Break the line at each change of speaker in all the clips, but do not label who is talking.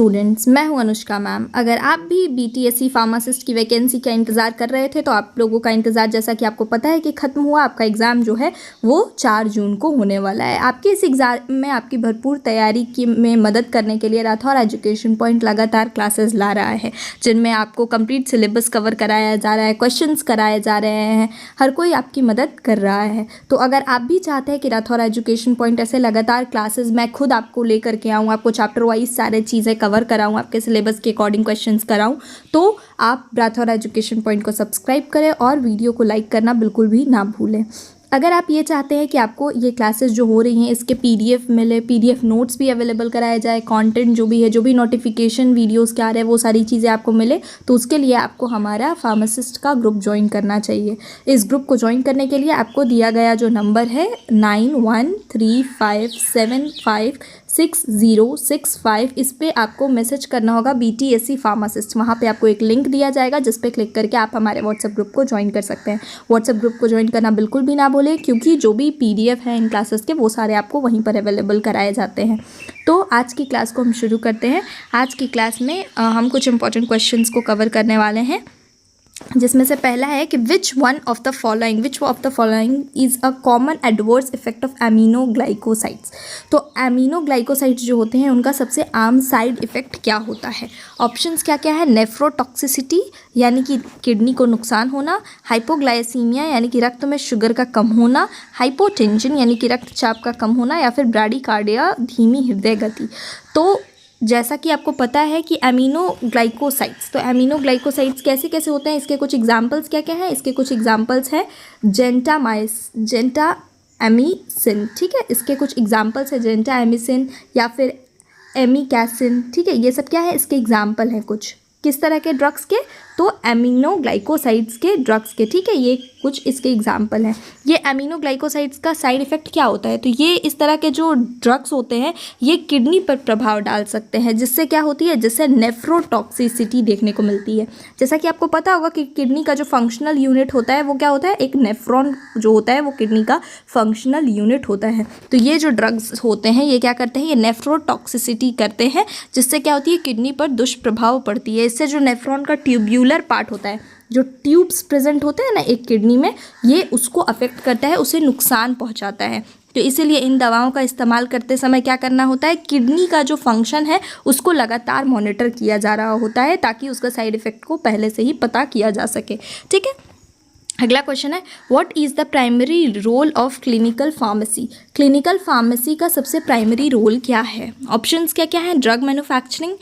Students, मैं हूं Anushka ma'am. अगर आप भी बीटीएससी फार्मासिस्ट की वैकेंसी का इंतज़ार कर रहे थे तो आप लोगों का इंतज़ार, जैसा कि आपको पता है कि ख़त्म हुआ। आपका एग्ज़ाम जो है वो 4 जून को होने वाला है। आपके इस एग्ज़ाम में आपकी भरपूर तैयारी की में मदद करने के लिए राठौर एजुकेशन पॉइंट लगातार क्लासेस ला रहा है, जिनमें आपको कंप्लीट सिलेबस कवर कराया जा रहा है, क्वेश्चंस कराए जा रहे हैं, हर कोई आपकी मदद कर रहा है। तो अगर आप भी चाहते हैं कि राठौर एजुकेशन पॉइंट ऐसे लगातार क्लासेस मैं खुद आपको लेकर के आऊँ, आपको चैप्टर वाइज सारे चीज़ें कवर कराऊँ, आपके सिलेबस के अकॉर्डिंग क्वेश्चंस कराऊँ, तो आप राठौर एजुकेशन पॉइंट को सब्सक्राइब करें और वीडियो को लाइक करना बिल्कुल भी ना भूलें। अगर आप ये चाहते हैं कि आपको ये क्लासेस जो हो रही हैं इसके पीडीएफ मिले, पीडीएफ नोट्स भी अवेलेबल कराया जाए, कंटेंट जो भी है, जो भी नोटिफिकेशन वीडियोस के आ रहे हैं वो सारी चीज़ें आपको मिले, तो उसके लिए आपको हमारा फार्मासिस्ट का ग्रुप ज्वाइन करना चाहिए। इस ग्रुप को ज्वाइन करने के लिए आपको दिया गया जो नंबर है 9135756065, इस पर आपको मैसेज करना होगा बीटीएससी फार्मासिस्ट। वहाँ पे आपको एक लिंक दिया जाएगा जिस पे क्लिक करके आप हमारे व्हाट्सएप ग्रुप को ज्वाइन कर सकते हैं। व्हाट्सएप ग्रुप को ज्वाइन करना बिल्कुल भी ना भूलें, क्योंकि जो भी पीडीएफ है इन क्लासेस के वो सारे आपको वहीं पर अवेलेबल कराए जाते हैं। तो आज की क्लास को हम शुरू करते हैं। आज की क्लास में हम कुछ इंपॉर्टेंट क्वेश्चंस को कवर करने वाले हैं, जिसमें से पहला है कि विच of the following is a common adverse effect of aminoglycosides. तो एमिनोग्लाइकोसाइड्स जो होते हैं उनका सबसे आम साइड इफेक्ट क्या होता है? ऑप्शंस क्या क्या है? नेफ्रोटॉक्सिसिटी यानी कि किडनी को नुकसान होना, हाइपोग्लाइसीमिया यानी कि रक्त में शुगर का कम होना, हाइपोटेंशन यानी कि रक्तचाप का कम होना, या फिर ब्राडीकार्डिया धीमी हृदय गति। तो जैसा कि आपको पता है कि एमिनोग्लाइकोसाइड्स, तो एमिनोग्लाइकोसाइड्स कैसे कैसे होते हैं, इसके कुछ एग्जांपल्स क्या क्या हैं? इसके कुछ एग्जांपल्स हैं जेंटामाइसिन, ठीक है, इसके कुछ एग्जांपल्स है जेंटामाइसिन या फिर एमिकैसिन, ठीक है, ये सब क्या है, इसके एग्जांपल हैं कुछ किस तरह के ड्रग्स के, तो एमिनोग्लाइकोसाइड्स के ड्रग्स के, ठीक है, ये कुछ इसके एग्जांपल हैं। ये एमिनोग्लाइकोसाइड्स का साइड इफ़ेक्ट क्या होता है? तो ये इस तरह के जो ड्रग्स होते हैं ये किडनी पर प्रभाव डाल सकते हैं, जिससे क्या होती है, जिससे नेफ्रोटॉक्सिसिटी देखने को मिलती है। जैसा कि आपको पता होगा कि किडनी का जो फंक्शनल यूनिट होता है वो क्या होता है, एक नेफ्रॉन जो होता है वो किडनी का फंक्शनल यूनिट होता है। तो ये जो ड्रग्स होते हैं ये क्या करते हैं, ये नेफ्रोटॉक्सिसिटी करते हैं, जिससे क्या होती है, किडनी पर दुष्प्रभाव पड़ती है। इससे जो नेफ्रॉन का ट्यूब्यूलर पार्ट होता है, जो ट्यूब्स प्रेजेंट होते हैं ना एक किडनी में, ये उसको अफेक्ट करता है, उसे नुकसान पहुंचाता है। तो इसीलिए इन दवाओं का इस्तेमाल करते समय क्या करना होता है, किडनी का जो फंक्शन है उसको लगातार मॉनिटर किया जा रहा होता है, ताकि उसका साइड इफ़ेक्ट को पहले से ही पता किया जा सके। ठीक है, अगला क्वेश्चन है what is the primary role of clinical pharmacy. Clinical pharmacy का सबसे प्राइमरी रोल क्या है? ऑप्शंस क्या क्या हैं? ड्रग मैन्युफैक्चरिंग,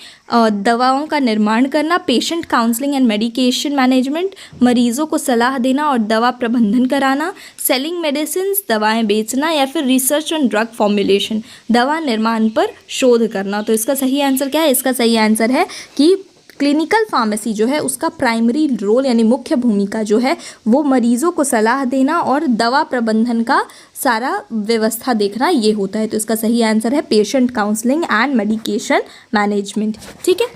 दवाओं का निर्माण करना, patient counselling and medication management, मरीजों को सलाह देना और दवा प्रबंधन कराना, सेलिंग मेडिसिन, दवाएं बेचना, या फिर रिसर्च ऑन ड्रग फॉर्मुलेशन, दवा निर्माण पर शोध करना। तो इसका सही आंसर क्या है? इसका सही आंसर है कि क्लिनिकल फार्मेसी जो है उसका प्राइमरी रोल यानी मुख्य भूमिका जो है वो मरीजों को सलाह देना और दवा प्रबंधन का सारा व्यवस्था देखना, ये होता है। तो इसका सही आंसर है patient counselling and medication management. ठीक है,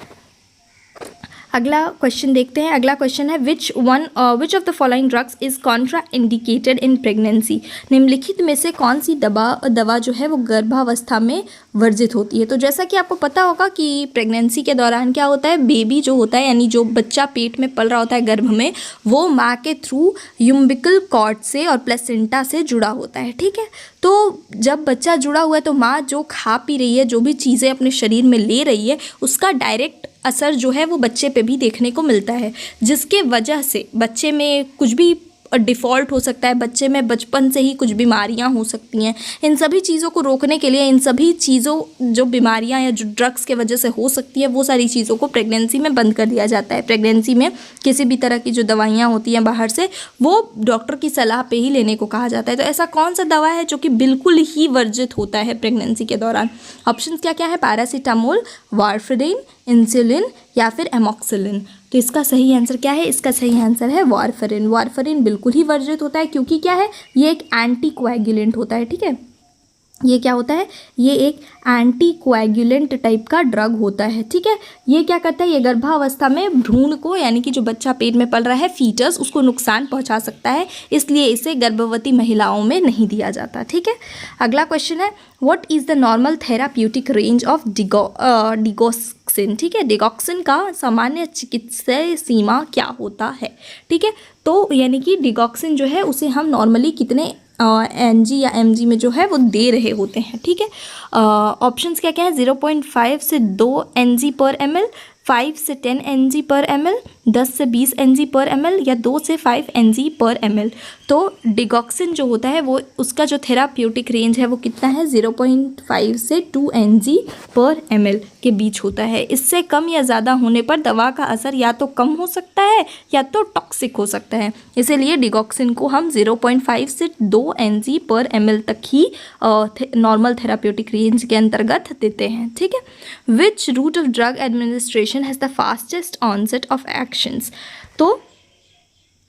अगला क्वेश्चन देखते हैं। अगला क्वेश्चन है which of the following drugs is Contra indicated in pregnancy. निम्नलिखित में से कौन सी दवा जो है वो गर्भावस्था में वर्जित होती है? तो जैसा कि आपको पता होगा कि प्रेगनेंसी के दौरान क्या होता है, बेबी जो होता है यानी जो बच्चा पेट में पल रहा होता है गर्भ में, वो माँ के थ्रू यूम्बिकल कॉर्ड से और प्लेसेंटा से जुड़ा होता है। ठीक है, तो जब बच्चा जुड़ा हुआ है तो माँ जो खा पी रही है, जो भी चीज़ें अपने शरीर में ले रही है, उसका डायरेक्ट असर जो है वो बच्चे पे भी देखने को मिलता है, जिसके वजह से बच्चे में कुछ भी डिफ़ॉल्ट हो सकता है, बच्चे में बचपन से ही कुछ बीमारियां हो सकती हैं। इन सभी चीज़ों को रोकने के लिए, इन सभी चीज़ों जो बीमारियां या जो ड्रग्स के वजह से हो सकती है, वो सारी चीज़ों को प्रेगनेंसी में बंद कर दिया जाता है। प्रेगनेंसी में किसी भी तरह की जो दवाइयाँ होती हैं बाहर से, वो डॉक्टर की सलाह पे ही लेने को कहा जाता है। तो ऐसा कौन सा दवा है जो कि बिल्कुल ही वर्जित होता है प्रेगनेंसी के दौरान? ऑप्शन क्या क्या है? पैरासीटामोल, वारफेरिन, इंसुलिन, या फिर एमॉक्सिलिन। तो इसका सही आंसर क्या है? इसका सही आंसर है वारफेरिन। वारफेरिन बिल्कुल ही वर्जित होता है, क्योंकि क्या है, ये एक एंटीकोएगुलेंट होता है। ठीक है, ये क्या होता है, ये एक एंटीकोएगुलेंट टाइप का ड्रग होता है। ठीक है, ये क्या करता है, ये गर्भावस्था में भ्रूण को यानी कि जो बच्चा पेट में पल रहा है, फीटस, उसको नुकसान पहुंचा सकता है, इसलिए इसे गर्भवती महिलाओं में नहीं दिया जाता। ठीक है, अगला क्वेश्चन है what is the normal therapeutic range of digoxin. Digoxin, ठीक है। डिगॉक्सिन का सामान्य चिकित्सीय सीमा क्या होता है, ठीक है। तो यानी कि डिगॉक्सिन जो है उसे हम नॉर्मली कितने NG या MG में जो है वो दे रहे होते हैं, ठीक है। ऑप्शंस क्या क्या है, 0.5 से 2 NG/ml, 5 से 10 NG/ml, 10 से 20 NG/ml या 2 से 5 NG/ml। तो डिगॉक्सिन जो होता है वो उसका जो थेराप्यूटिक रेंज है वो कितना है, 0.5 से 2 NG/ml के बीच होता है। इससे कम या ज़्यादा होने पर दवा का असर या तो कम हो सकता है या तो टॉक्सिक हो सकता है। इसीलिए डिगॉक्सिन को हम 0.5 से 2 NG/ml तक ही नॉर्मल थेराप्यूटिक रेंज के अंतर्गत देते हैं, ठीक है। Which route of drug administration has the fastest onset of actions. तो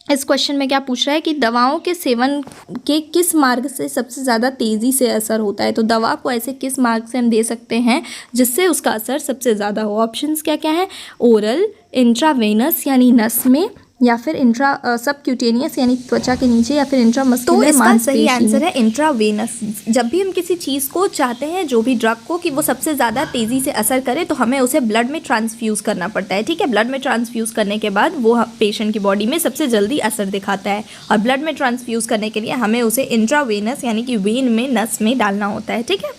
इस क्वेश्चन में क्या पूछ रहा है कि दवाओं के सेवन के किस मार्ग से सबसे ज़्यादा तेज़ी से असर होता है। तो दवा को ऐसे किस मार्ग से हम दे सकते हैं जिससे उसका असर सबसे ज़्यादा हो। ऑप्शंस क्या क्या है, ओरल, इंट्रावेनस यानी नस में, या फिर इंट्रा सबक्यूटेनियस यानी त्वचा के नीचे, या फिर इंट्रामस्कुलर। तो इसका सही आंसर है इंट्रावेनस। जब भी हम किसी चीज़ को चाहते हैं, जो भी ड्रग को, कि वो सबसे ज़्यादा तेज़ी से असर करे, तो हमें उसे ब्लड में ट्रांसफ्यूज़ करना पड़ता है, ठीक है। ब्लड में ट्रांसफ्यूज़ करने के बाद वो पेशेंट की बॉडी में सबसे जल्दी असर दिखाता है, और ब्लड में ट्रांसफ्यूज़ करने के लिए हमें उसे इंट्रावेनस यानी कि वेन में, नस में डालना होता है, ठीक है।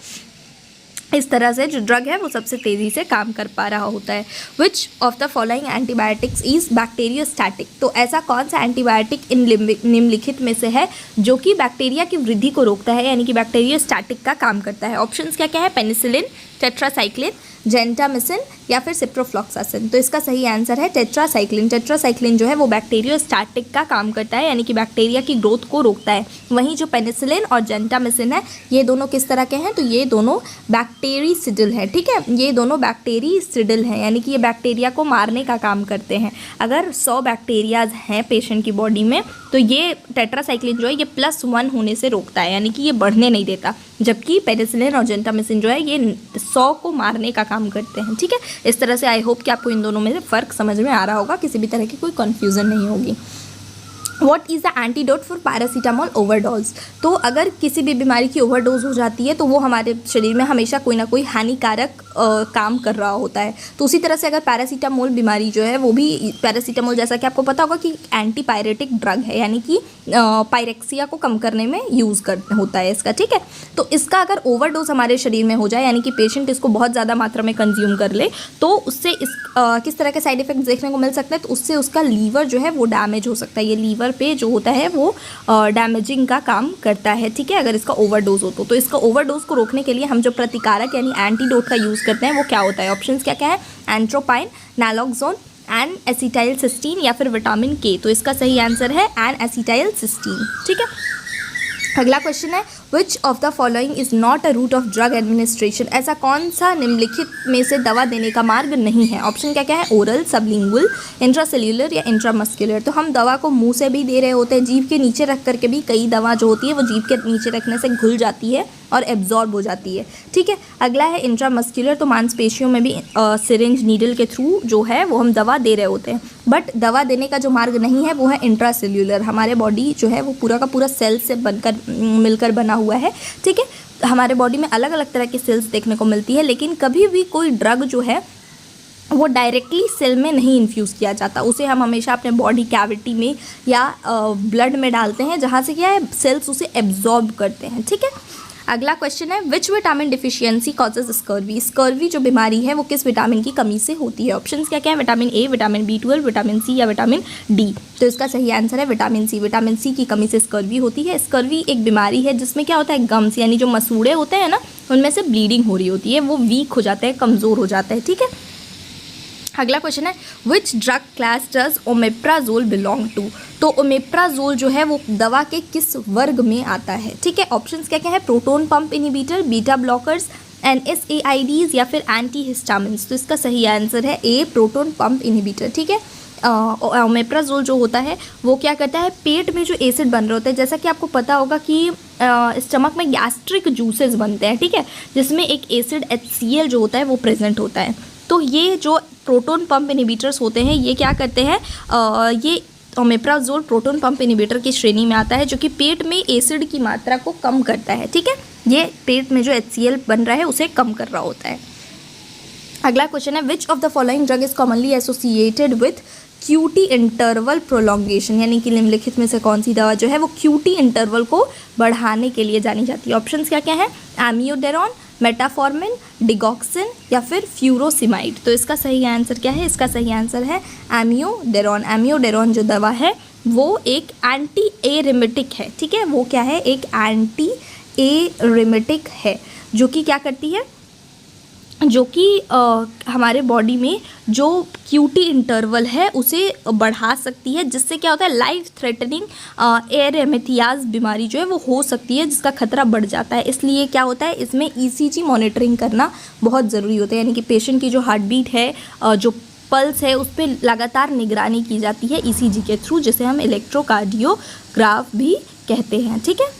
इस तरह से जो ड्रग है वो सबसे तेज़ी से काम कर पा रहा होता है। Which of the following antibiotics is bacteriostatic. तो ऐसा कौन सा एंटीबायोटिक इन निम्नलिखित में से है जो कि बैक्टीरिया की वृद्धि को रोकता है, यानी कि बैक्टीरियोस्टैटिक का काम करता है। ऑप्शंस क्या क्या है, पेनिसिलिन, टेट्रासाइक्लिन, जेंटामिसिन या फिर सिप्रोफ्लॉक्सासिन। तो इसका सही आंसर है टेट्रासाइक्लिन। टेट्रासाइक्लिन जो है वो बैक्टीरियोस्टैटिक का काम करता है, यानी कि बैक्टीरिया की ग्रोथ को रोकता है। वहीं जो पेनिसिलिन और जेंटामिसिन है, ये दोनों किस तरह के हैं, तो ये दोनों बैक्टीरिसिडिल है, ठीक है। ये दोनों बैक्टीरिसिडिल हैं, यानी कि ये बैक्टीरिया को मारने का काम करते हैं। अगर 100 बैक्टीरियाज हैं पेशेंट की बॉडी में, तो ये टेट्रासाइक्लिन जो है ये +1 होने से रोकता है, यानी कि ये बढ़ने नहीं देता। जबकि पेनिसिलिन और जेंटामिसिन जो है ये 100 को मारने का काम करते हैं, ठीक है। इस तरह से आई होप कि आपको इन दोनों में से फ़र्क समझ में आ रहा होगा, किसी भी तरह की कोई कन्फ्यूज़न नहीं होगी। What is the antidote for paracetamol overdose. तो अगर किसी भी बीमारी की ओवरडोज हो जाती है तो वो हमारे शरीर में हमेशा कोई ना कोई हानिकारक काम कर रहा होता है। तो उसी तरह से अगर पैरासीटामोल बीमारी जो है वो भी, पैरासीटामोल जैसा कि आपको पता होगा कि एंटीपायरेटिक ड्रग है, यानी कि पायरेक्सिया को कम करने में यूज़ होता है इसका, ठीक है। तो इसका अगर ओवरडोज हमारे शरीर में हो जाए, यानी कि पेशेंट इसको बहुत ज़्यादा मात्रा में कंज्यूम कर ले, तो उससे किस तरह के साइड इफेक्ट देखने को मिल सकते हैं। तो उससे उसका लीवर जो है वो डैमेज हो सकता है। ये लीवर पे जो होता है वो डैमेजिंग का काम करता है, ठीक है, अगर इसका ओवरडोज हो तो इसका ओवरडोज को रोकने के लिए हम जो प्रतिकारक यानी एंटीडोट का यूज़ करते हैं वो क्या होता है। ऑप्शंस क्या क्या है, एंट्रोपाइन, नालोक्सोन, एन एसिटाइल सिस्टीन या फिर विटामिन के। तो इसका सही आंसर है एन एसिटाइल सिस्टीन, ठीक है। अगला क्वेश्चन है, which of the following is not a route of drug administration. ऐसा कौन सा निम्नलिखित में से दवा देने का मार्ग नहीं है। ऑप्शन क्या क्या है, ओरल, सबलिंगुअल, इंट्रासेल्यूलर या इंट्रामस्कुलर। तो हम दवा को मुंह से भी दे रहे होते हैं, जीभ के नीचे रख करके भी कई दवा जो होती है वो जीभ के नीचे रखने से घुल जाती है और एब्जॉर्ब हो जाती है, ठीक है। अगला है इंट्रामस्कुलर, तो मांसपेशियों में भी सिरिंज नीडल के थ्रू जो है वो हम दवा दे रहे होते हैं। बट दवा देने का जो मार्ग नहीं है वो है इंट्रासेल्यूलर। हमारे बॉडी जो है वो पूरा का पूरा सेल से बनकर मिलकर बना हुआ है, ठीक है। हमारे बॉडी में अलग अलग तरह की सेल्स देखने को मिलती है, लेकिन कभी भी कोई ड्रग जो है वो डायरेक्टली सेल में नहीं इन्फ्यूज़ किया जाता। उसे हम हमेशा अपने बॉडी कैविटी में या ब्लड में डालते हैं, जहाँ से क्या है सेल्स उसे एब्जॉर्ब करते हैं, ठीक है। अगला क्वेश्चन है, which vitamin deficiency causes scurvy. Scurvy जो बीमारी है वो किस विटामिन की कमी से होती है। ऑप्शंस क्या क्या है, vitamin A, vitamin B12, vitamin C या विटामिन डी। तो इसका सही आंसर है विटामिन सी। विटामिन सी की कमी से स्कर्वी होती है। स्कर्वी एक बीमारी है जिसमें क्या होता है, गम्स यानी जो मसूड़े होते हैं ना, उनमें से ब्लीडिंग हो रही होती है, वो वीक हो जाते हैं, कमज़ोर हो जाता है, ठीक है। अगला क्वेश्चन है, which drug class does omeprazole belong to. तो ओमेप्राजोल जो है वो दवा के किस वर्ग में आता है, ठीक है। ऑप्शंस क्या क्या है, proton pump inhibitor, beta blockers, NSAIDs या फिर एंटीहिस्टामिन्स। तो इसका सही आंसर है ए, प्रोटोन पंप इनहिबिटर, ठीक है। ओमेप्राजोल जो होता है वो क्या करता है, पेट में जो एसिड बन रहे होते हैं, जैसा कि आपको पता होगा कि स्टमक में गैस्ट्रिक जूसेस बनते हैं, ठीक है, जिसमें एक एसिड HCl जो होता है वो प्रेजेंट होता है। तो ये जो प्रोटोन पंप इनहिबिटर्स होते हैं ये क्या करते हैं, ये ओमेप्राजोल प्रोटोन पंप इनहिबिटर की श्रेणी में आता है, जो कि पेट में एसिड की मात्रा को कम करता है, ठीक है। ये पेट में जो HCl बन रहा है उसे कम कर रहा होता है। अगला क्वेश्चन है which of the following drug is commonly associated with QT interval prolongation, यानी कि निम्नलिखित में से कौन सी दवा जो है वो क्यूटी इंटरवल को बढ़ाने के लिए जानी जाती है। ऑप्शंस क्या क्या है, एमियोडेरोन, मेटाफॉर्मिन, डिगॉक्सिन या फिर फ्यूरोसिमाइड। तो इसका सही आंसर क्या है, इसका सही आंसर है एमियोडेरोन। एमियोडेरोन जो दवा है वो एक एंटी एरिमिटिक है, ठीक है, वो क्या है, एक एंटी एरिमिटिक है जो कि क्या करती है, जो कि हमारे बॉडी में जो क्यूटी इंटरवल है उसे बढ़ा सकती है, जिससे क्या होता है लाइफ थ्रेटनिंग एरेमिथियाज बीमारी जो है वो हो सकती है, जिसका खतरा बढ़ जाता है। इसलिए क्या होता है, इसमें ईसीजी मॉनिटरिंग करना बहुत ज़रूरी होता है, यानी कि पेशेंट की जो हार्ट बीट है, जो पल्स है, उस पर लगातार निगरानी की जाती है ईसीजी के थ्रू, जिसे हम इलेक्ट्रोकार्डियोग्राफ भी कहते हैं, ठीक है।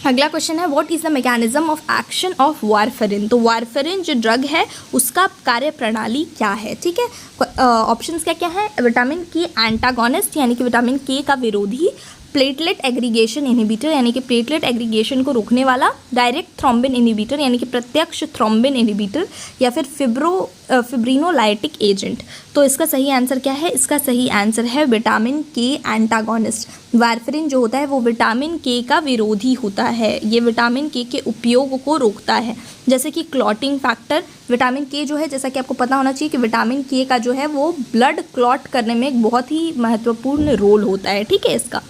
अगला क्वेश्चन है what is the mechanism of action of warfarin. तो वारफेरिन जो ड्रग है उसका कार्य प्रणाली क्या है, ठीक है। ऑप्शंस क्या क्या है, विटामिन के एंटागोनिस्ट यानी कि विटामिन के का विरोधी, प्लेटलेट एग्रीगेशन इनहिबिटर यानी कि प्लेटलेट एग्रीगेशन को रोकने वाला, डायरेक्ट थ्रोम्बिन इनहिबिटर यानी कि प्रत्यक्ष थ्रोम्बिन इनहिबिटर, या फिर फिब्रिनोलाइटिक एजेंट। तो इसका सही आंसर क्या है, इसका सही आंसर है विटामिन के एंटागोनिस्ट। वारफेरिन जो होता है वो विटामिन के का विरोधी होता है, ये विटामिन के उपयोग को रोकता है। जैसे कि क्लॉटिंग फैक्टर, विटामिन के जो है, जैसा कि आपको पता होना चाहिए कि विटामिन के का जो है वो ब्लड क्लॉट करने में एक बहुत ही महत्वपूर्ण रोल होता है, ठीक है इसका।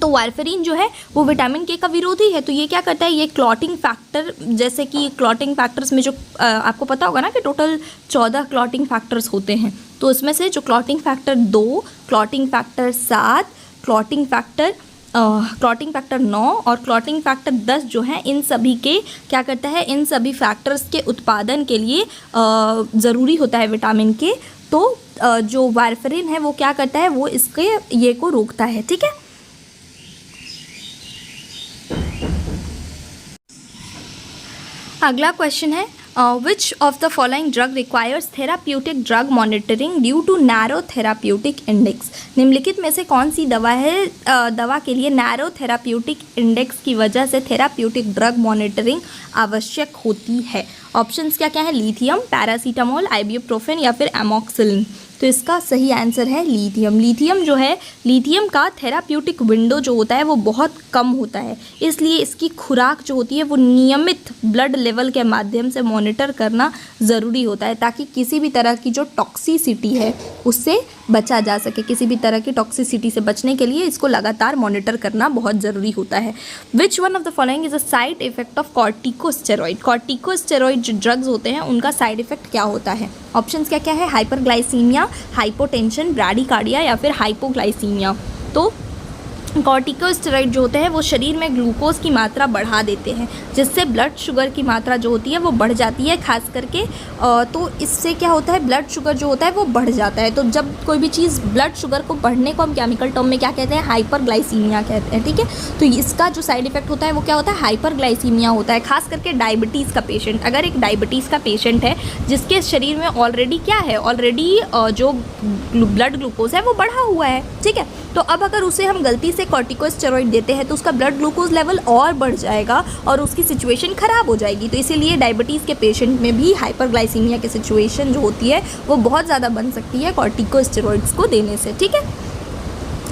तो वारफेरिन जो है वो विटामिन के का विरोधी है, तो ये क्या करता है, ये क्लॉटिंग फैक्टर, जैसे कि क्लॉटिंग फैक्टर्स में जो आपको पता होगा ना कि टोटल 14 क्लॉटिंग फैक्टर्स होते हैं, तो उसमें से जो clotting factor 2, clotting factor 7, clotting factor 9 और क्लॉटिंग फैक्टर 10 जो है, इन सभी के क्या करता है, इन सभी फैक्टर्स के उत्पादन के लिए ज़रूरी होता है विटामिन के। तो जो वारफेरिन है वो क्या करता है, वो इसके ये को रोकता है, ठीक है। अगला क्वेश्चन है which of the following drug requires therapeutic drug monitoring due to narrow therapeutic index. निम्नलिखित में से कौन सी दवा है, दवा के लिए नैरो थेराप्यूटिक इंडेक्स की वजह से थेराप्यूटिक ड्रग मॉनिटरिंग आवश्यक होती है। ऑप्शंस क्या क्या है, लिथियम, पैरासीटामोल, आइबुप्रोफेन या फिर एमॉक्सिलिन। तो इसका सही आंसर है लिथियम। लिथियम जो है, लिथियम का थेराप्यूटिक विंडो जो होता है वो बहुत कम होता है, इसलिए इसकी खुराक जो होती है वो नियमित ब्लड लेवल के माध्यम से मॉनिटर करना ज़रूरी होता है, ताकि किसी भी तरह की जो टॉक्सिसिटी है उससे बचा जा सके। किसी भी तरह की टॉक्सिसिटी से बचने के लिए इसको लगातार मॉनिटर करना बहुत ज़रूरी होता है। Which one of the following is a side effect of corticosteroid. Corticosteroid जो ड्रग्स होते हैं उनका साइड इफेक्ट क्या होता है। ऑप्शंस क्या क्या है, हाइपरग्लाइसीमिया, हाइपोटेंशन, ब्रैडीकार्डिया या फिर हाइपोग्लाइसीमिया। तो कॉर्टिकोस्टेरॉइड जो होते हैं वो शरीर में ग्लूकोज की मात्रा बढ़ा देते हैं, जिससे ब्लड शुगर की मात्रा जो होती है वो बढ़ जाती है, खास करके तो इससे क्या होता है, ब्लड शुगर जो होता है वो बढ़ जाता है। तो जब कोई भी चीज़ ब्लड शुगर को बढ़ने को हम केमिकल टर्म में क्या कहते हैं, हाइपरग्लाइसीमिया कहते हैं, ठीक है। तो इसका जो साइड इफेक्ट होता है वो क्या होता है, हाइपरग्लाइसीमिया होता है। खास करके डायबिटीज़ का पेशेंट, अगर एक डायबिटीज़ का पेशेंट है जिसके शरीर में ऑलरेडी क्या है, ऑलरेडी जो ब्लड ग्लूकोज है वो बढ़ा हुआ है, ठीक है, तो अब अगर उसे हम गलती से कॉर्टिकोस्टेरॉइड देते हैं तो उसका ब्लड ग्लूकोज लेवल और बढ़ जाएगा और उसकी सिचुएशन ख़राब हो जाएगी। तो इसीलिए डायबिटीज़ के पेशेंट में भी हाइपरग्लाइसीमिया की सिचुएशन जो होती है वो बहुत ज़्यादा बन सकती है कॉर्टिकोस्टेरॉइड्स को देने से, ठीक है।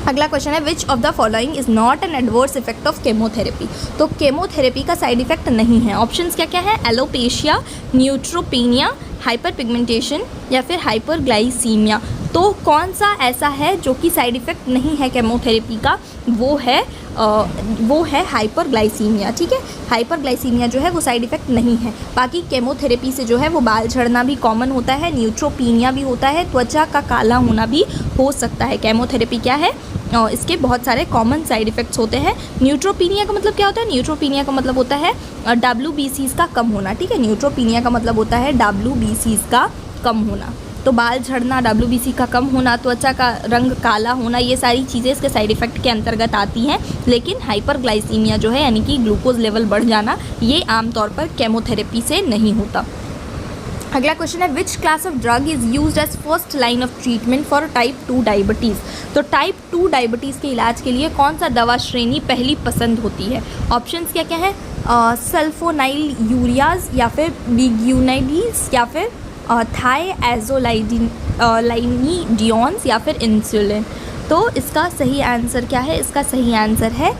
अगला क्वेश्चन है which of the following is not an adverse effect of chemotherapy. तो केमोथेरेपी का साइड इफेक्ट नहीं है। ऑप्शंस क्या क्या है, एलोपेशिया, न्यूट्रोपीनिया, हाइपर पिगमेंटेशन या फिर हाइपरग्लाइसीमिया। तो कौन सा ऐसा है जो कि साइड इफ़ेक्ट नहीं है केमोथेरेपी का, वो है हाइपरग्लाइसीमिया, ठीक है। हाइपरग्लाइसीमिया जो है वो साइड इफ़ेक्ट नहीं है। बाकी केमोथेरेपी से जो है वो बाल झड़ना भी कॉमन होता है, न्यूट्रोपीनिया भी होता है, त्वचा का काला होना भी हो सकता है। केमोथेरेपी क्या है, इसके बहुत सारे कॉमन साइड इफ़ेक्ट्स होते हैं। न्यूट्रोपीनिया का मतलब क्या होता है, न्यूट्रोपीनिया का मतलब होता है WBCs का कम होना, ठीक है। न्यूट्रोपीनिया का मतलब होता है WBCs का कम होना। तो बाल झड़ना, WBC का कम होना, त्वचा का रंग काला होना, ये सारी चीज़ें इसके साइड इफ़ेक्ट के अंतर्गत आती हैं। लेकिन हाइपरग्लाइसीमिया जो है यानी कि ग्लूकोज लेवल बढ़ जाना, ये आमतौर पर केमोथेरेपी से नहीं होता। अगला क्वेश्चन है which class of drug is used as first line of treatment for type 2 diabetes. तो टाइप 2 डायबिटीज़ के इलाज के लिए कौन सा दवा श्रेणी पहली पसंद होती है। ऑप्शंस क्या क्या है, सल्फोनाइल यूरियाज या फिर बिग्यूनाइडीज या फिर थाइएजोलाइनिडियोन्स या फिर इंसुलिन। तो इसका सही आंसर क्या है? इसका सही आंसर है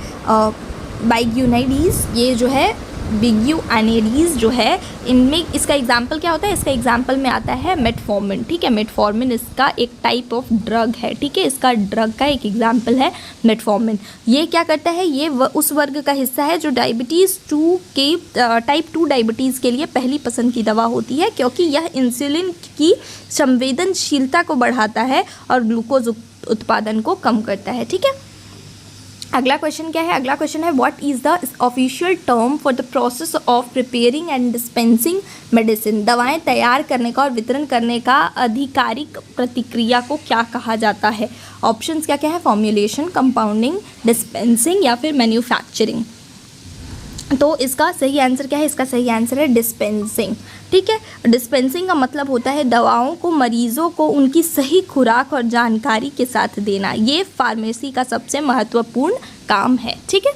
बाइग्यूनाइडीज। ये जो है बिग्यूनाइडीज जो है, इनमें इसका एग्जाम्पल क्या होता है? इसका एग्जाम्पल में आता है मेटफॉर्मिन। ठीक है, मेटफॉर्मिन इसका एक टाइप ऑफ ड्रग है। ठीक है, इसका ड्रग का एक एग्जाम्पल है मेटफॉर्मिन। ये क्या करता है? ये उस वर्ग का हिस्सा है जो डायबिटीज़ 2 के टाइप 2 डायबिटीज़ के लिए पहली पसंद की दवा होती है, क्योंकि यह इंसुलिन की संवेदनशीलता को बढ़ाता है और ग्लूकोज उत्पादन को कम करता है। ठीक है, अगला क्वेश्चन क्या है? अगला क्वेश्चन है what is the official term for the process of preparing and dispensing medicine. दवाएं तैयार करने का और वितरण करने का आधिकारिक प्रतिक्रिया को क्या कहा जाता है? ऑप्शंस क्या क्या है? फॉर्मुलेशन, कंपाउंडिंग, डिस्पेंसिंग या फिर मैन्युफैक्चरिंग। तो इसका सही आंसर क्या है? इसका सही आंसर है डिस्पेंसिंग। ठीक है, डिस्पेंसिंग का मतलब होता है दवाओं को मरीजों को उनकी सही खुराक और जानकारी के साथ देना। ये फार्मेसी का सबसे महत्वपूर्ण काम है। ठीक है,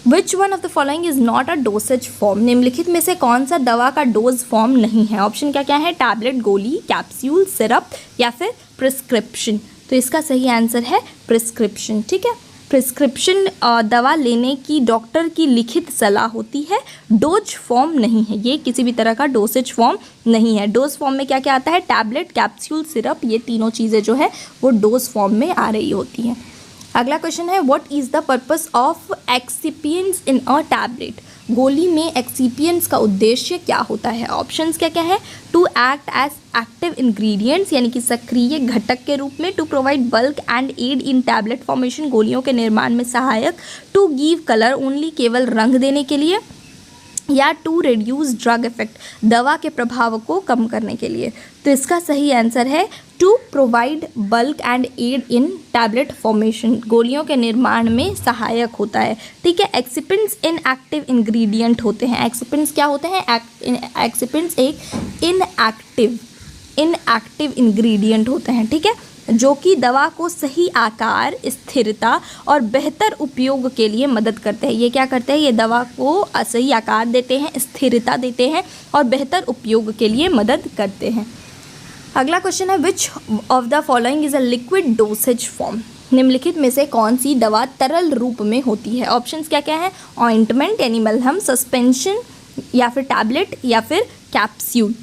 which one of the following is not a dosage form. निम्नलिखित में से कौन सा दवा का डोज फॉर्म नहीं है? ऑप्शन क्या क्या है? टैबलेट, गोली, कैप्सूल, सिरप या फिर प्रिस्क्रिप्शन। तो इसका सही आंसर है प्रिस्क्रिप्शन। ठीक है, प्रिस्क्रिप्शन दवा लेने की डॉक्टर की लिखित सलाह होती है, डोज फॉर्म नहीं है। ये किसी भी तरह का डोसेज फॉर्म नहीं है। डोज फॉर्म में क्या क्या आता है? टैबलेट, कैप्सूल, सिरप, ये तीनों चीज़ें जो है वो डोज फॉर्म में आ रही होती हैं। अगला क्वेश्चन है what is the purpose of excipients in a tablet. गोली में एक्सिपिएंट्स का उद्देश्य क्या होता है? ऑप्शंस क्या क्या है? To act as active ingredients यानी कि सक्रिय घटक के रूप में, to provide bulk and aid in tablet formation गोलियों के निर्माण में सहायक, टू गिव कलर ओनली केवल रंग देने के लिए, या टू रिड्यूस ड्रग इफेक्ट दवा के प्रभाव को कम करने के लिए। तो इसका सही आंसर है to provide bulk and aid in tablet formation, गोलियों के निर्माण में सहायक होता है। ठीक है, एक्सिपेंट्स इनएक्टिव इंग्रेडिएंट होते हैं। एक्सिपेंट्स क्या होते हैं? एक्सिपेंट्स एक इनएक्टिव इंग्रेडिएंट होते हैं। ठीक है, जो कि दवा को सही आकार, स्थिरता और बेहतर उपयोग के लिए मदद करते हैं। ये क्या करते हैं? ये दवा को सही आकार देते हैं, स्थिरता देते हैं और बेहतर उपयोग के लिए मदद करते हैं। अगला क्वेश्चन है which of the following is a liquid dosage form. निम्नलिखित में से कौन सी दवा तरल रूप में होती है? ऑप्शंस क्या क्या है? ऑइंटमेंट यानी मलहम, सस्पेंशन या फिर टैबलेट या फिर कैप्सूल।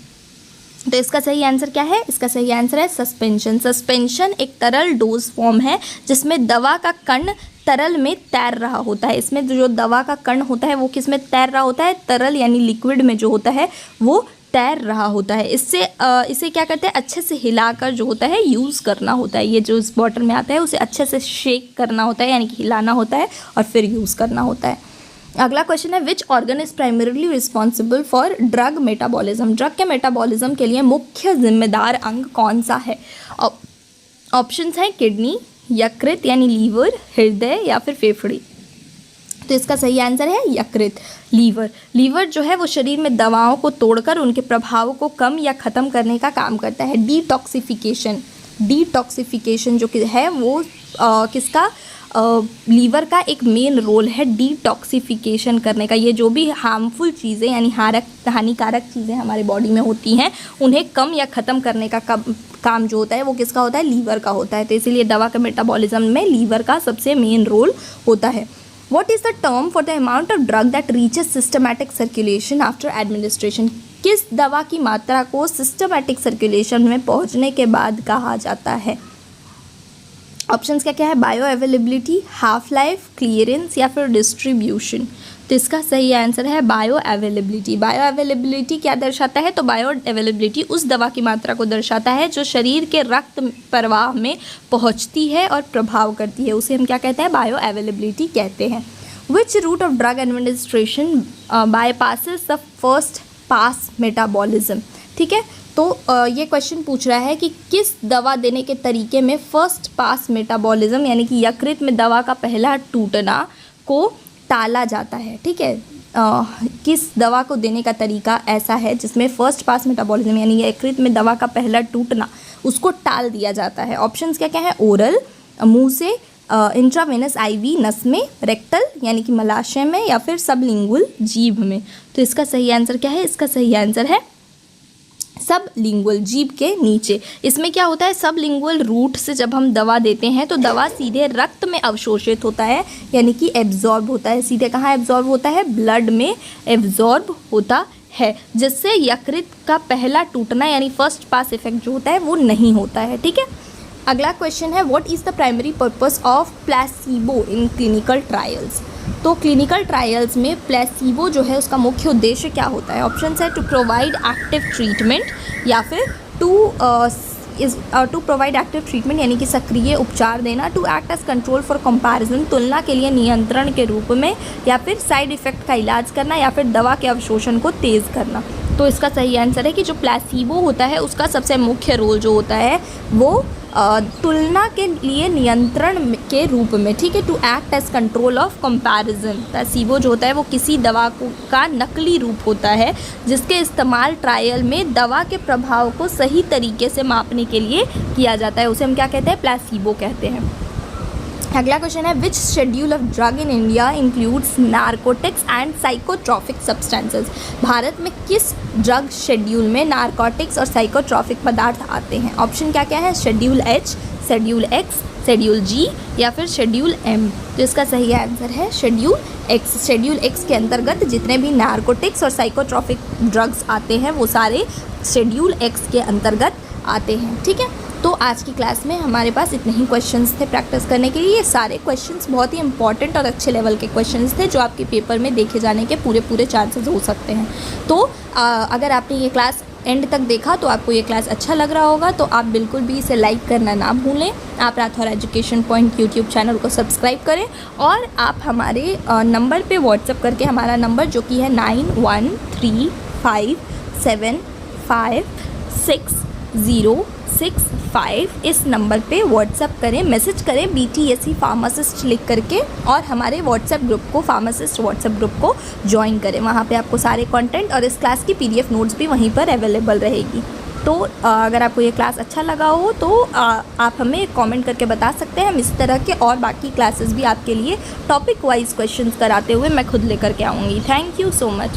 तो इसका सही आंसर क्या है? इसका सही आंसर है सस्पेंशन। सस्पेंशन एक तरल डोज फॉर्म है जिसमें दवा का कण तरल में तैर रहा होता है। इसमें जो दवा का कण होता है वो किस में तैर रहा होता है? तरल यानी लिक्विड में जो होता है वो तैर रहा होता है। इसे क्या करते हैं? अच्छे से हिलाकर जो होता है यूज़ करना होता है। ये जो इस बॉटल में आता है उसे अच्छे से शेक करना होता है यानी कि हिलाना होता है और फिर यूज़ करना होता है। अगला क्वेश्चन है which organ is primarily responsible for drug metabolism. Drug के मेटाबॉलिज्म के लिए मुख्य जिम्मेदार अंग कौन सा है? ऑप्शंस हैं किडनी, यकृत यानी लीवर, हृदय या फिर फेफड़े। तो इसका सही आंसर है यकृत, लीवर। लीवर जो है वो शरीर में दवाओं को तोड़कर उनके प्रभाव को कम या ख़त्म करने का काम करता है। डिटॉक्सिफिकेशन जो कि है वो किसका? लीवर का एक मेन रोल है डिटॉक्सिफिकेशन करने का। ये जो भी हार्मफुल चीज़ें यानी हानिकारक चीज़ें हमारे बॉडी में होती हैं उन्हें कम या ख़त्म करने का काम जो होता है वो किसका होता है? लीवर का होता है। तो इसीलिए दवा के मेटाबॉलिज्म में लीवर का सबसे मेन रोल होता है। What is the term for the amount of drug that reaches systematic circulation after administration? किस दवा की मात्रा को सिस्टमैटिक सर्कुलेशन में पहुंचने के बाद कहा जाता है? ऑप्शंस क्या क्या है? Bio availability, half life, clearance या फिर डिस्ट्रीब्यूशन। तो इसका सही आंसर है बायो अवेलेबिलिटी। बायो अवेलेबिलिटी क्या दर्शाता है? तो बायो अवेलेबिलिटी उस दवा की मात्रा को दर्शाता है जो शरीर के रक्त प्रवाह में पहुंचती है और प्रभाव करती है, उसे हम क्या कहते हैं? बायो अवेलेबिलिटी कहते हैं। विच route of drug administration bypasses the first pass metabolism. ठीक है, तो ये क्वेश्चन पूछ रहा है कि किस दवा देने के तरीके में फर्स्ट पास मेटाबॉलिज्म यानी कि यकृत में दवा का पहला टूटना को टाला जाता है। ठीक है, किस दवा को देने का तरीका ऐसा है जिसमें फर्स्ट पास मेटाबॉलिज्म यानी यकृत में दवा का पहला टूटना उसको टाल दिया जाता है? ऑप्शंस क्या क्या है? ओरल, मुंह से, इंट्रावेनस आईवी नस में, रेक्टल यानी कि मलाशय में, या फिर सबलिंगुअल जीभ में। तो इसका सही आंसर क्या है? इसका सही आंसर है सबलिंगुअल, जीभ के नीचे। इसमें क्या होता है, सबलिंगुअल रूट से जब हम दवा देते हैं तो दवा सीधे रक्त में अवशोषित होता है, यानी कि एब्जॉर्ब होता है। सीधे कहाँ एब्जॉर्ब होता है? ब्लड में एब्जॉर्ब होता है, जिससे यकृत का पहला टूटना यानी फर्स्ट पास इफेक्ट जो होता है वो नहीं होता है। ठीक है, अगला क्वेश्चन है what is the primary purpose of placebo in clinical trials. तो क्लिनिकल ट्रायल्स में प्लेसिबो जो है उसका मुख्य उद्देश्य क्या होता है? ऑप्शन है टू प्रोवाइड एक्टिव ट्रीटमेंट, या फिर टू प्रोवाइड एक्टिव ट्रीटमेंट यानी कि सक्रिय उपचार देना, to act as control for comparison तुलना के लिए नियंत्रण के रूप में, या फिर साइड इफेक्ट का इलाज करना, या फिर दवा के अवशोषण को तेज़ करना। तो इसका सही आंसर है कि जो प्लेसिबो होता है उसका सबसे मुख्य रोल जो होता है वो तुलना के लिए नियंत्रण के रूप में, ठीक है, to act as control of comparison. Placebo जो होता है वो किसी दवा का नकली रूप होता है जिसके इस्तेमाल ट्रायल में दवा के प्रभाव को सही तरीके से मापने के लिए किया जाता है, उसे हम क्या कहते हैं? प्लेसिबो कहते हैं। अगला क्वेश्चन है which schedule of drug in India includes narcotics and psychotropic substances. Bharat में किस ड्रग शेड्यूल में नारकोटिक्स और साइकोट्रॉपिक पदार्थ आते हैं? ऑप्शन क्या क्या है? Schedule H, schedule X, schedule G, या फिर शेड्यूल एम। तो इसका सही आंसर है शेड्यूल एक्स। शेड्यूल एक्स के अंतर्गत जितने भी नारकोटिक्स और साइकोट्रॉपिक ड्रग्स आते हैं वो सारे शेड्यूल एक्स के अंतर्गत आते हैं। ठीक है, तो आज की क्लास में हमारे पास इतने ही क्वेश्चंस थे प्रैक्टिस करने के लिए। ये सारे क्वेश्चंस बहुत ही इंपॉर्टेंट और अच्छे लेवल के क्वेश्चंस थे जो आपके पेपर में देखे जाने के पूरे चांसेस हो सकते हैं। तो अगर आपने ये क्लास एंड तक देखा तो आपको ये क्लास अच्छा लग रहा होगा, तो आप बिल्कुल भी इसे लाइक करना ना भूलें। आप Rathore education point YouTube channel को सब्सक्राइब करें और आप हमारे नंबर पे व्हाट्सएप करके, हमारा नंबर जो कि है 9135756065, इस नंबर पे व्हाट्सएप करें, मैसेज करें BTSC फार्मासिस्ट लिख करके, और हमारे व्हाट्सएप ग्रुप को, फार्मासिस्ट व्हाट्सएप ग्रुप को ज्वाइन करें। वहाँ पे आपको सारे कंटेंट और इस क्लास की PDF नोट्स भी वहीं पर अवेलेबल रहेगी। तो अगर आपको ये क्लास अच्छा लगा हो तो आप हमें कमेंट करके बता सकते हैं। हम इस तरह के और बाकी क्लासेस भी आपके लिए टॉपिक वाइज क्वेश्चंस कराते हुए मैं खुद लेकर के आऊँगी। Thank you so much.